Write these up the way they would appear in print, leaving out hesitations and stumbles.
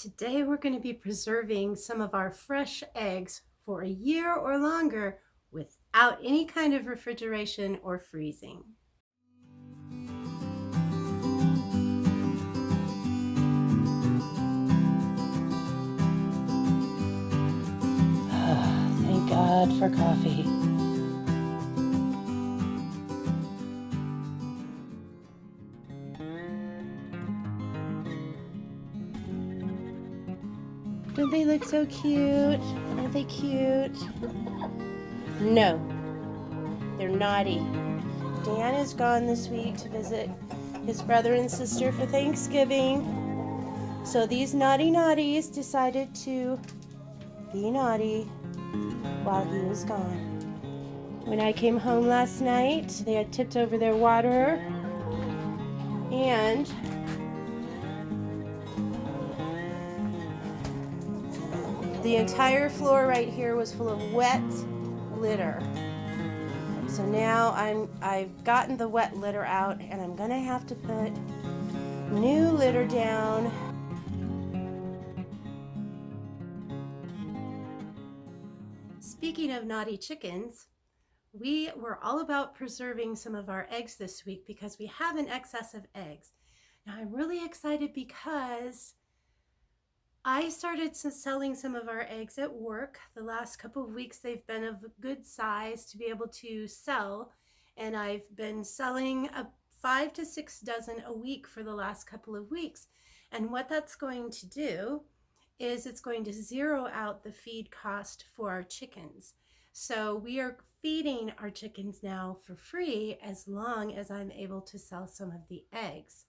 Today we're going to be preserving some of our fresh eggs for a year or longer without any kind of refrigeration or freezing. Thank God for coffee. Don't they look so cute? Aren't they cute? No, they're naughty. Dan is gone this week to visit his brother and sister for Thanksgiving. So these naughty naughties decided to be naughty while he was gone. When I came home last night, they had tipped over their water and the entire floor right here was full of wet litter. So now I've gotten the wet litter out and I'm gonna have to put new litter down. Speaking of naughty chickens, we were all about preserving some of our eggs this week because we have an excess of eggs. Now I'm really excited because I started selling some of our eggs at work. The last couple of weeks they've been of good size to be able to sell, and I've been selling 5 to 6 dozen a week for the last couple of weeks. And what that's going to do is it's going to zero out the feed cost for our chickens. So we are feeding our chickens now for free as long as I'm able to sell some of the eggs.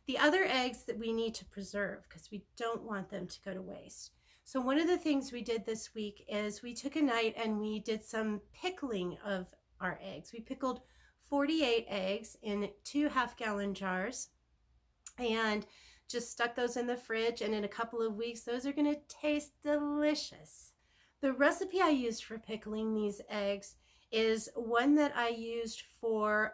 The other eggs that we need to preserve because we don't want them to go to waste. So one of the things we did this week is we took a night and we did some pickling of our eggs. We pickled 48 eggs in 2 half-gallon jars and just stuck those in the fridge, and in a couple of weeks those are going to taste delicious. The recipe I used for pickling these eggs is one that I used for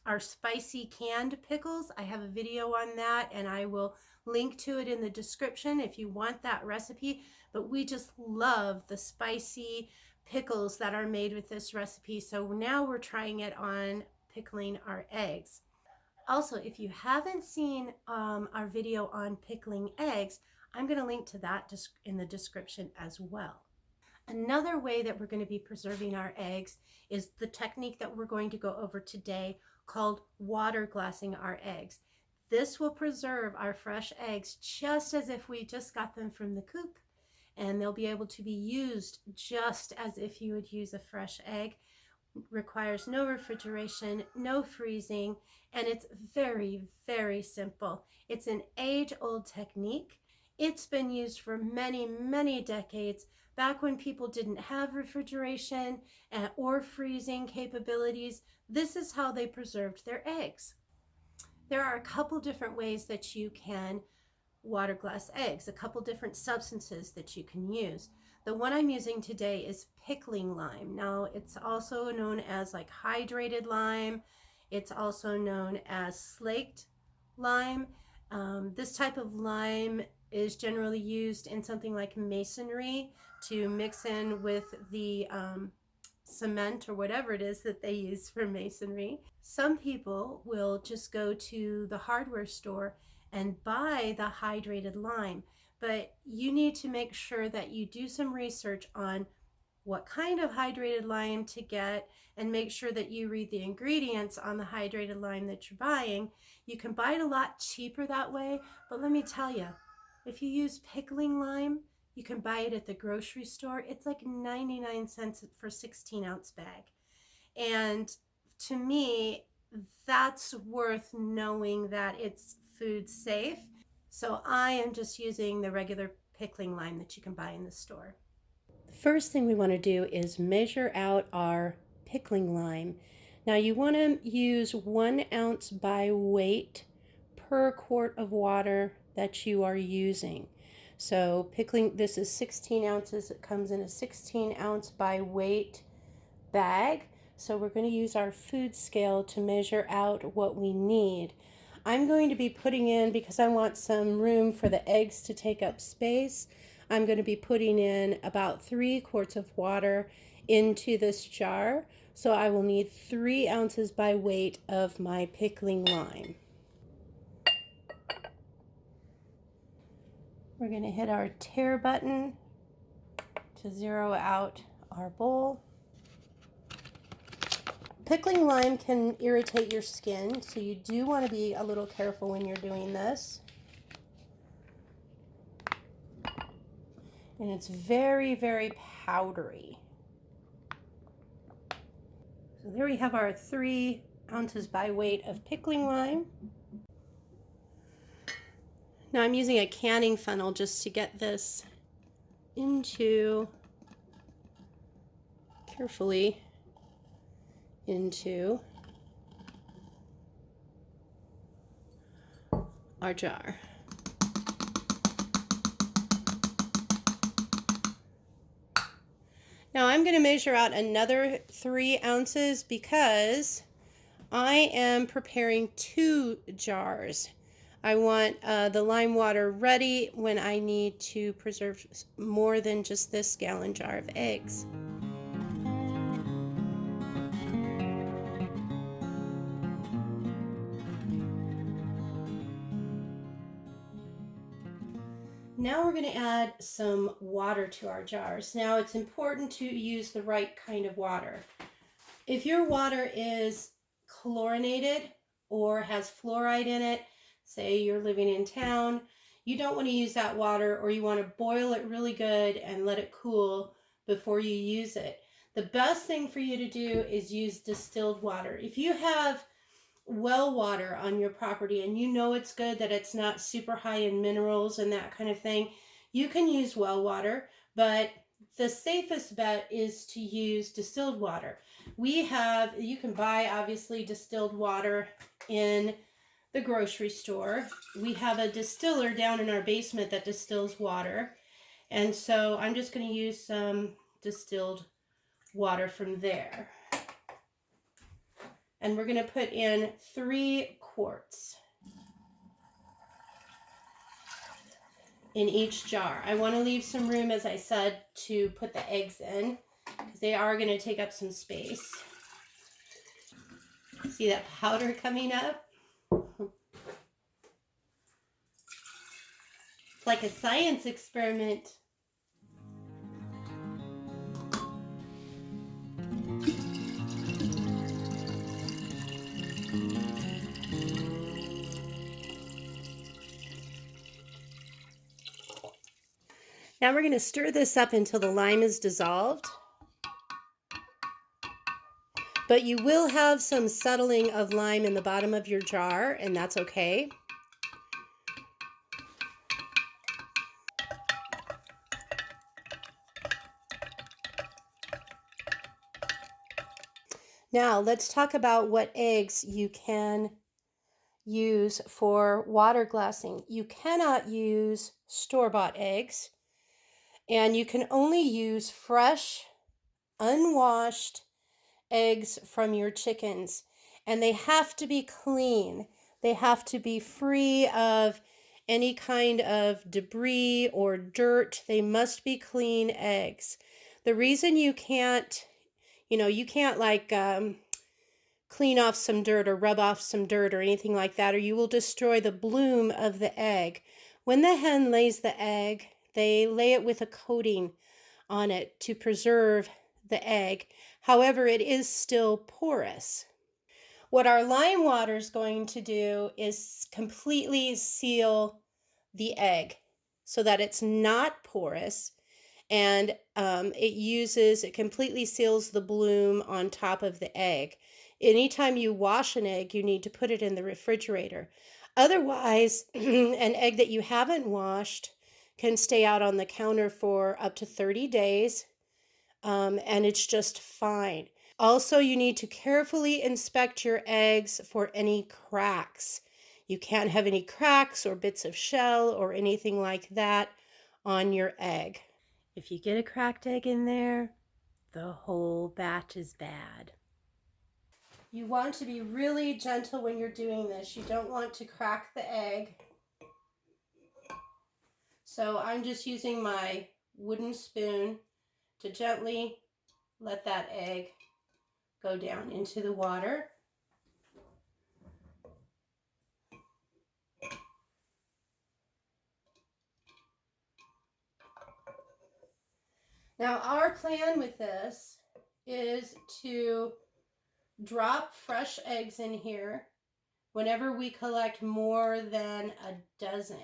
our spicy canned pickles. I have a video on that and I will link to it in the description if you want that recipe. But we just love the spicy pickles that are made with this recipe. So now we're trying it on pickling our eggs. Also, if you haven't seen our video on pickling eggs, I'm going to link to that in the description as well. Another way that we're going to be preserving our eggs is the technique that we're going to go over today called water glassing our eggs. This will preserve our fresh eggs just as if we just got them from the coop, and they'll be able to be used just as if you would use a fresh egg. Requires no refrigeration, no freezing, and it's very, very simple. It's an age-old technique. It's been used for many, many decades, back when people didn't have refrigeration or freezing capabilities. This is how they preserved their eggs. There are a couple different ways that you can water glass eggs, a couple different substances that you can use. The one I'm using today is pickling lime. Now, it's also known as like hydrated lime. It's also known as slaked lime. This type of lime is generally used in something like masonry to mix in with the cement or whatever it is that they use for masonry. Some people will just go to the hardware store and buy the hydrated lime, but you need to make sure that you do some research on what kind of hydrated lime to get and make sure that you read the ingredients on the hydrated lime that you're buying. You can buy it a lot cheaper that way, but let me tell you, if you use pickling lime, you can buy it at the grocery store. It's like 99 cents for a 16-ounce bag. And to me, that's worth knowing that it's food safe. So I am just using the regular pickling lime that you can buy in the store. The first thing we want to do is measure out our pickling lime. Now you want to use 1 ounce by weight per quart of water that you are using. So pickling, this is 16 ounces. It comes in a 16 ounce by weight bag. So we're going to use our food scale to measure out what we need. I'm going to be putting in, because I want some room for the eggs to take up space, I'm going to be putting in about 3 quarts of water into this jar. So I will need 3 ounces by weight of my pickling lime. We're going to hit our tare button to zero out our bowl. Pickling lime can irritate your skin, so you do want to be a little careful when you're doing this. And it's very, very powdery. So there we have our 3 ounces by weight of pickling lime. Now I'm using a canning funnel just to get this carefully into our jar. Now I'm going to measure out another 3 ounces because I am preparing 2 jars. I want the lime water ready when I need to preserve more than just this gallon jar of eggs. Now we're going to add some water to our jars. Now it's important to use the right kind of water. If your water is chlorinated or has fluoride in it, say you're living in town, you don't want to use that water, or you want to boil it really good and let it cool before you use it. The best thing for you to do is use distilled water. If you have well water on your property and you know it's good, that it's not super high in minerals and that kind of thing, you can use well water, but the safest bet is to use distilled water. You can buy obviously distilled water in the grocery store. We have a distiller down in our basement that distills water, and so I'm just going to use some distilled water from there. And we're going to put in 3 quarts in each jar. I want to leave some room, as I said, to put the eggs in, because they are going to take up some space. See that powder coming up? It's like a science experiment. Now we're going to stir this up until the lime is dissolved. But you will have some settling of lime in the bottom of your jar, and that's okay. Now let's talk about what eggs you can use for water glassing. You cannot use store-bought eggs, and you can only use fresh, unwashed eggs from your chickens, and they have to be clean. They have to be free of any kind of debris or dirt. They must be clean eggs. The reason you can't, like clean off some dirt or rub off some dirt or anything like that, or you will destroy the bloom of the egg. When the hen lays the egg, they lay it with a coating on it to preserve the egg. However, it is still porous. What our lime water is going to do is completely seal the egg so that it's not porous, and it completely seals the bloom on top of the egg. Anytime you wash an egg, you need to put it in the refrigerator. Otherwise, an egg that you haven't washed can stay out on the counter for up to 30 days, and it's just fine. Also, you need to carefully inspect your eggs for any cracks. You can't have any cracks or bits of shell or anything like that on your egg. If you get a cracked egg in there, the whole batch is bad. You want to be really gentle when you're doing this. You don't want to crack the egg. So I'm just using my wooden spoon to gently let that egg go down into the water. Now our plan with this is to drop fresh eggs in here whenever we collect more than a dozen.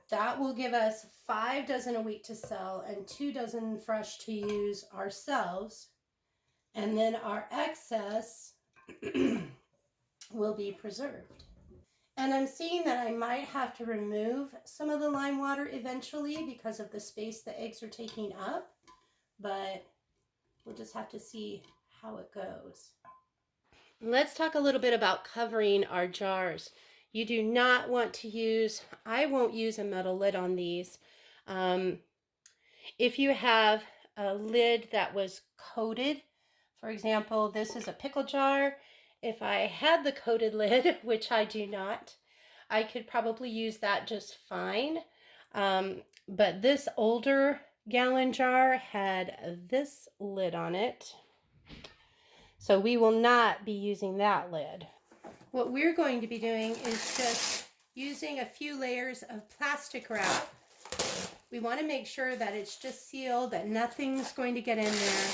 That will give us 5 dozen a week to sell and 2 dozen fresh to use ourselves. And then our excess will be preserved. And I'm seeing that I might have to remove some of the lime water eventually because of the space the eggs are taking up, but we'll just have to see how it goes. Let's talk a little bit about covering our jars. You do not want to use, I won't use a metal lid on these. If you have a lid that was coated, for example, this is a pickle jar. If I had the coated lid, which I do not, I could probably use that just fine. But this older gallon jar had this lid on it. So we will not be using that lid. What we're going to be doing is just using a few layers of plastic wrap. We want to make sure that it's just sealed, that nothing's going to get in there.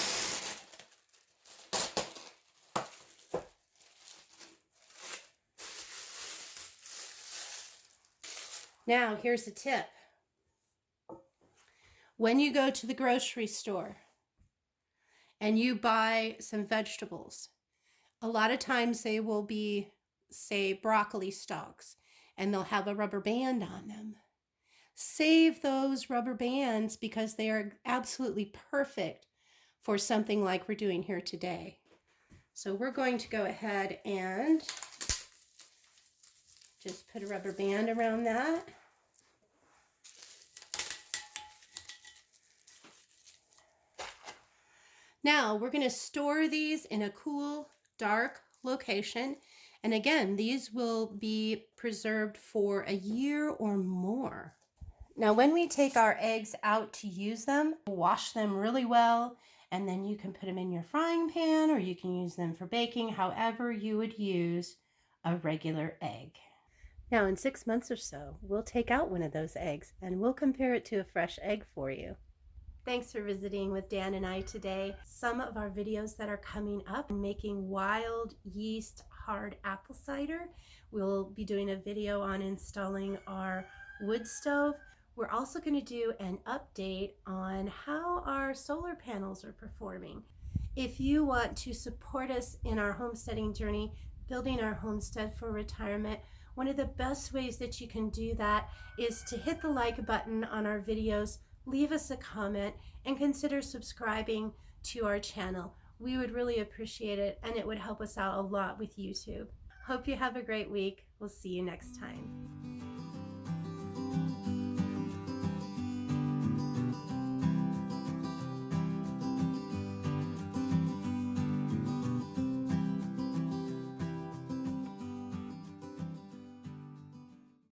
Now, here's a tip. When you go to the grocery store and you buy some vegetables, a lot of times they will be, say, broccoli stalks, and they'll have a rubber band on them. Save those rubber bands because they are absolutely perfect for something like we're doing here today. So we're going to go ahead and just put a rubber band around that. Now we're going to store these in a cool, dark location. And again, these will be preserved for a year or more. Now, when we take our eggs out to use them, wash them really well, and then you can put them in your frying pan or you can use them for baking, however you would use a regular egg. Now, in 6 months or so, we'll take out one of those eggs and we'll compare it to a fresh egg for you. Thanks for visiting with Dan and I today. Some of our videos that are coming up, making wild yeast hard apple cider. We'll be doing a video on installing our wood stove. We're also going to do an update on how our solar panels are performing. If you want to support us in our homesteading journey, building our homestead for retirement, one of the best ways that you can do that is to hit the like button on our videos, leave us a comment, and consider subscribing to our channel. We would really appreciate it, and it would help us out a lot with YouTube. Hope you have a great week. We'll see you next time.